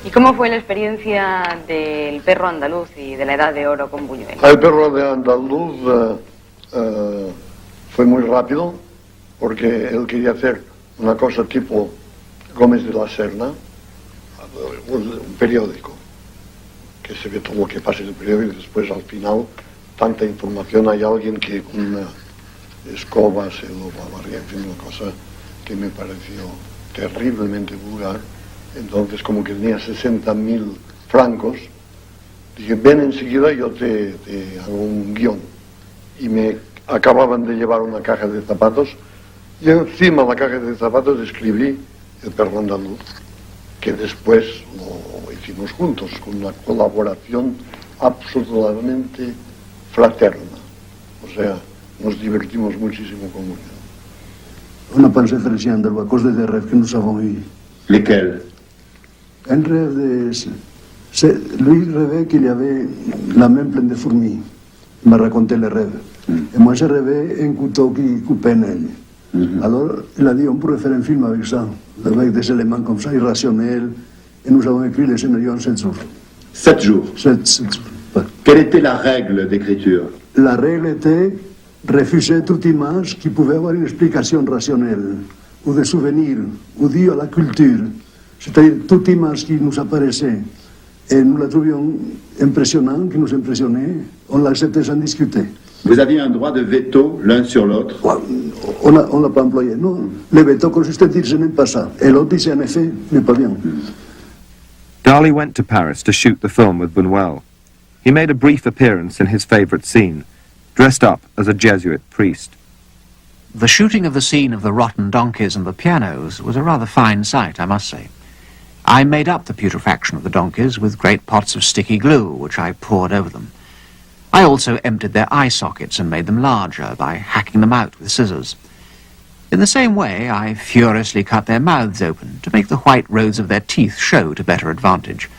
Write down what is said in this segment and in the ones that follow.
¿Y cómo fue la experiencia del perro andaluz y de la edad de oro con Buñuel? El perro de andaluz fue muy rápido, porque él quería hacer una cosa tipo Gómez de la Serna, un periódico, que se ve todo lo que pasa en el periódico y después al final tanta información, hay alguien que con una escoba se lo barría, en fin, una cosa que me pareció terriblemente vulgar. Entonces, como que tenía 60.000 francos, dije, ven enseguida, yo te hago un guión. Y me acababan de llevar una caja de zapatos, y encima de la caja de zapatos escribí El perro andaluz, que después lo hicimos juntos, con una colaboración absolutamente fraterna. O sea, nos divertimos muchísimo con Buñuel. On n'a pas de référentiel à cause des rêves que nous avons eus. Lesquels? Un rêve lui rêvait qu'il y avait la main pleine de fourmis. Il m'a raconté le rêve. Et moi, j'ai rêvé un couteau qui coupait un œil. Alors, il a dit, on pourrait faire un film avec ça, avec des éléments comme ça, irrationnels. Et nous avons écrit le scénario en 7 jours. 7 jours. 7 jours. Ouais. Quelle était la règle d'écriture? La règle était refuser toute image qui pouvait avoir une explication rationnelle, ou des souvenirs, ou due à la culture. C'est-à-dire toute image qui nous apparaissait et nous la trouvions impressionnante, qui nous impressionnait, on l'acceptait sans discuter. Vous aviez un droit de veto l'un sur l'autre? On ne l'a pas employé, non. Le veto consiste à dire je n'aime pas ça. Et l'autre disait en effet, mais pas bien. Dali went to Paris to shoot the film with Buñuel. He made a brief appearance in his favourite scene, dressed up as a Jesuit priest. The shooting of the scene of the rotten donkeys and the pianos was a rather fine sight, I must say. I made up the putrefaction of the donkeys with great pots of sticky glue, which I poured over them. I also emptied their eye sockets and made them larger by hacking them out with scissors. In the same way, I furiously cut their mouths open to make the white rows of their teeth show to better advantage,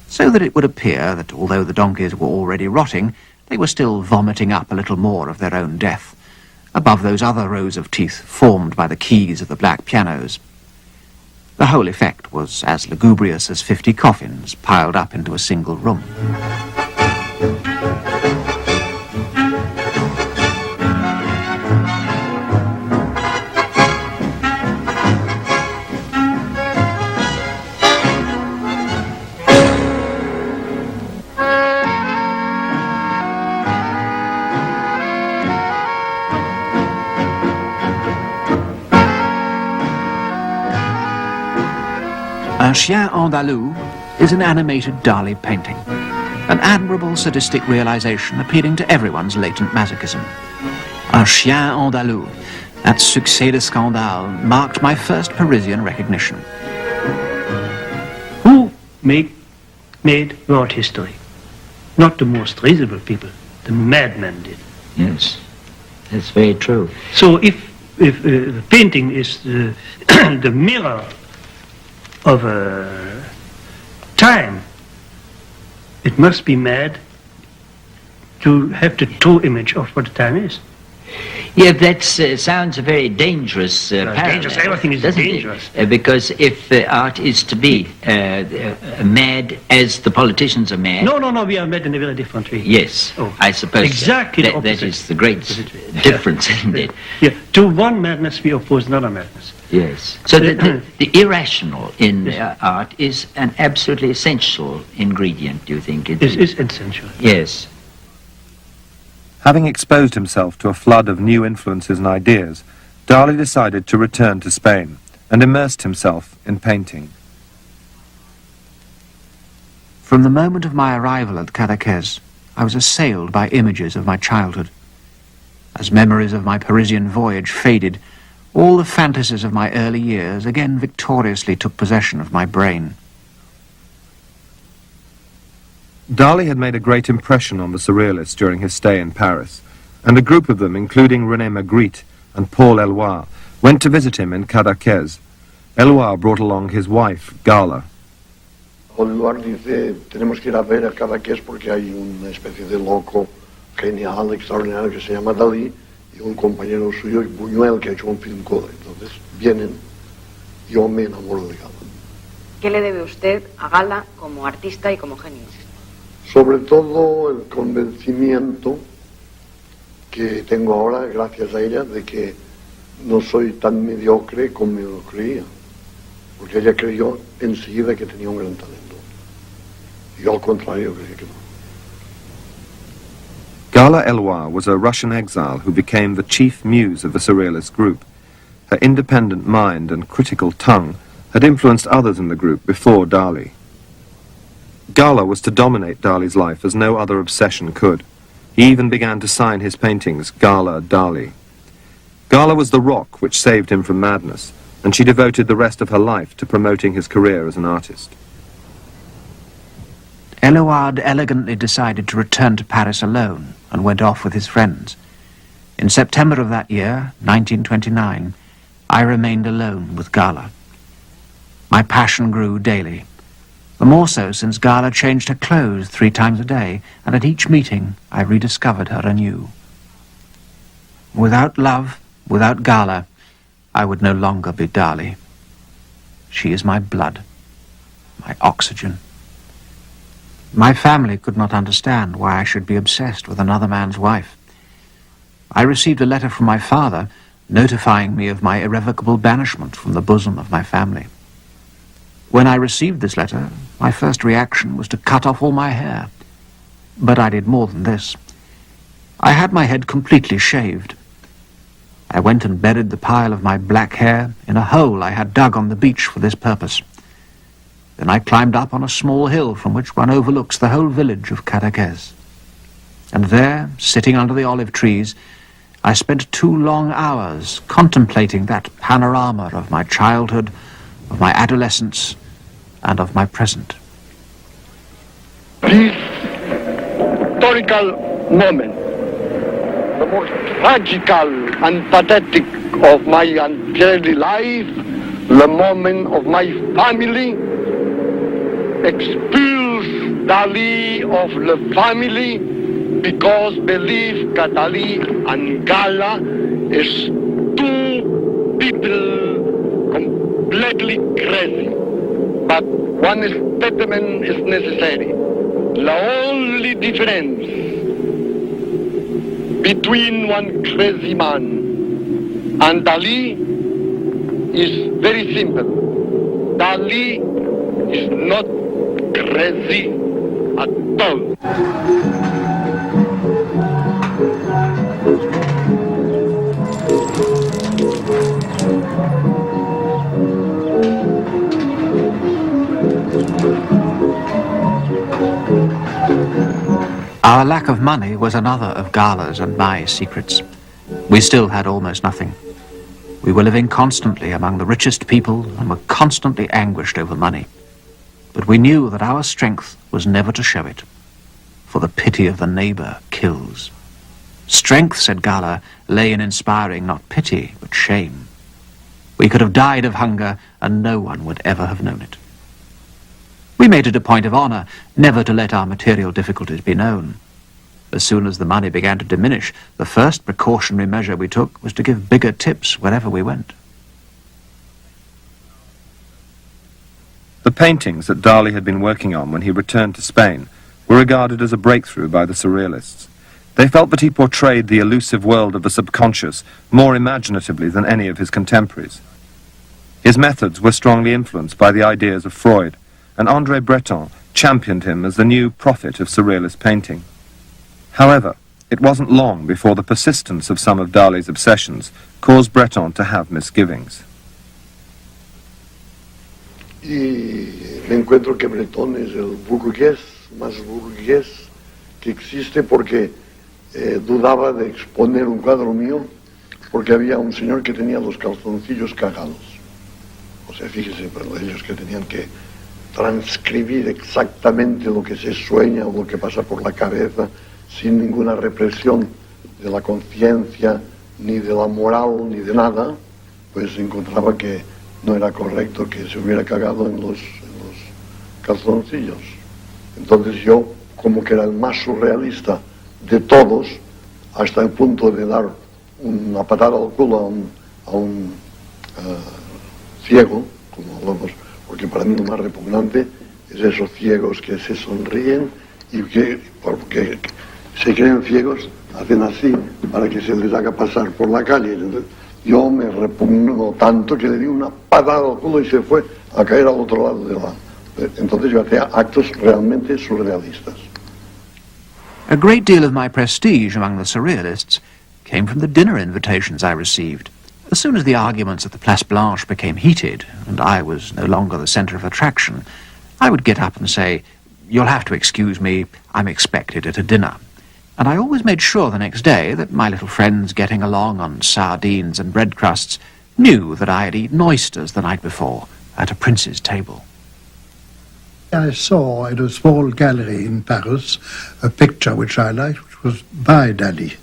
so that it would appear that although the donkeys were already rotting, they were still vomiting up a little more of their own death, above those other rows of teeth formed by the keys of the black pianos. The whole effect was as lugubrious as 50 coffins piled up into a single room. Un chien andalou is an animated Dali painting, an admirable sadistic realization appealing to everyone's latent masochism. Un chien andalou, that succès de scandale, marked my first Parisian recognition. Who wrote history? Not the most reasonable people, the madmen did. Yes, that's very true. So if the painting is the mirror of a time, it must be mad to have the true image of what the time is. Yeah, that sounds a very dangerous parallel. Dangerous. Everything is dangerous. Because if art is to be mad as the politicians are mad... No, we are mad in a very different way. Yes, I suppose exactly that is the great difference, isn't it? Yeah, to one madness we oppose another madness. Yes. So the irrational in art is an absolutely essential ingredient, do you think? It is essential. Yes. Having exposed himself to a flood of new influences and ideas, Dali decided to return to Spain and immersed himself in painting. From the moment of my arrival at Cadaqués, I was assailed by images of my childhood. As memories of my Parisian voyage faded, all the fantasies of my early years again victoriously took possession of my brain. Dali had made a great impression on the Surrealists during his stay in Paris, and a group of them, including René Magritte and Paul Eluard, went to visit him in Cadaqués. Eluard brought along his wife, Gala. Eluard dice, tenemos que ir a ver a Cadaqués porque hay una especie de loco genial, extraordinario, que se llama Dalí, y un compañero suyo, Buñuel, que ha hecho un film con él. Entonces vienen, yo me enamoro de Gala. ¿qué le debe usted a Gala como artista y como genio? Sobre todo el convencimiento que tengo ahora, gracias a ella, de que no soy tan mediocre como yo lo creía. Porque ella creyó enseguida que tenía un gran talento. Yo al contrario creía que no. Gala Elwar was a Russian exile who became the chief muse of the Surrealist group. Her independent mind and critical tongue had influenced others in the group before Dali. Gala was to dominate Dali's life as no other obsession could. He even began to sign his paintings Gala Dali. Gala was the rock which saved him from madness, and she devoted the rest of her life to promoting his career as an artist. Eluard elegantly decided to return to Paris alone and went off with his friends. In September of that year, 1929, I remained alone with Gala. My passion grew daily, the more so since Gala changed her clothes 3 times a day, and at each meeting I rediscovered her anew. Without love, without Gala, I would no longer be Dali. She is my blood, my oxygen. My family could not understand why I should be obsessed with another man's wife. I received a letter from my father notifying me of my irrevocable banishment from the bosom of my family. When I received this letter, my first reaction was to cut off all my hair. But I did more than this. I had my head completely shaved. I went and buried the pile of my black hair in a hole I had dug on the beach for this purpose. Then I climbed up on a small hill from which one overlooks the whole village of Cadaqués. And there, sitting under the olive trees, I spent 2 long hours contemplating that panorama of my childhood, of my adolescence, and of my present. This historical moment, the most tragical and pathetic of my unfairly life, the moment of my family, expels Dali of the family because believe that Dali and Gala is 2 people completely crazy. But one statement is necessary. The only difference between one crazy man and Dali is very simple. Dali is not crazy at all. Our lack of money was another of Gala's and my secrets. We still had almost nothing. We were living constantly among the richest people and were constantly anguished over money. But we knew that our strength was never to show it, for the pity of the neighbor kills. Strength, said Gala, lay in inspiring not pity, but shame. We could have died of hunger, and no one would ever have known it. We made it a point of honor never to let our material difficulties be known. As soon as the money began to diminish, the first precautionary measure we took was to give bigger tips wherever we went. The paintings that Dali had been working on when he returned to Spain were regarded as a breakthrough by the Surrealists. They felt that he portrayed the elusive world of the subconscious more imaginatively than any of his contemporaries. His methods were strongly influenced by the ideas of Freud, and André Breton championed him as the new prophet of Surrealist painting. However, it wasn't long before the persistence of some of Dali's obsessions caused Breton to have misgivings. Y me encuentro que Breton es el burgués más burgués que existe porque dudaba de exponer un cuadro mío porque había un señor que tenía los calzoncillos cagados. O sea, fíjese, pero ellos que tenían que transcribir exactamente lo que se sueña o lo que pasa por la cabeza sin ninguna represión de la conciencia, ni de la moral, ni de nada, pues encontraba que no era correcto que se hubiera cagado en los calzoncillos. Entonces yo, como que era el más surrealista de todos, hasta el punto de dar una patada al culo a un ciego, como porque para mí lo más repugnante es esos ciegos que se sonríen y que, porque se creen ciegos, hacen así para que se les haga pasar por la calle. Entonces, yo me repugno tanto que le di una patada al culo y se fue a caer al otro lado de la... Entonces yo hacía actos realmente surrealistas. A great deal of my prestige among the surrealists came from the dinner invitations I received. As soon as the arguments at the Place Blanche became heated, and I was no longer the centre of attraction, I would get up and say, "You'll have to excuse me, I'm expected at a dinner." And I always made sure the next day that my little friends getting along on sardines and bread crusts knew that I had eaten oysters the night before at a prince's table. I saw in a small gallery in Paris a picture which I liked, which was by Dali.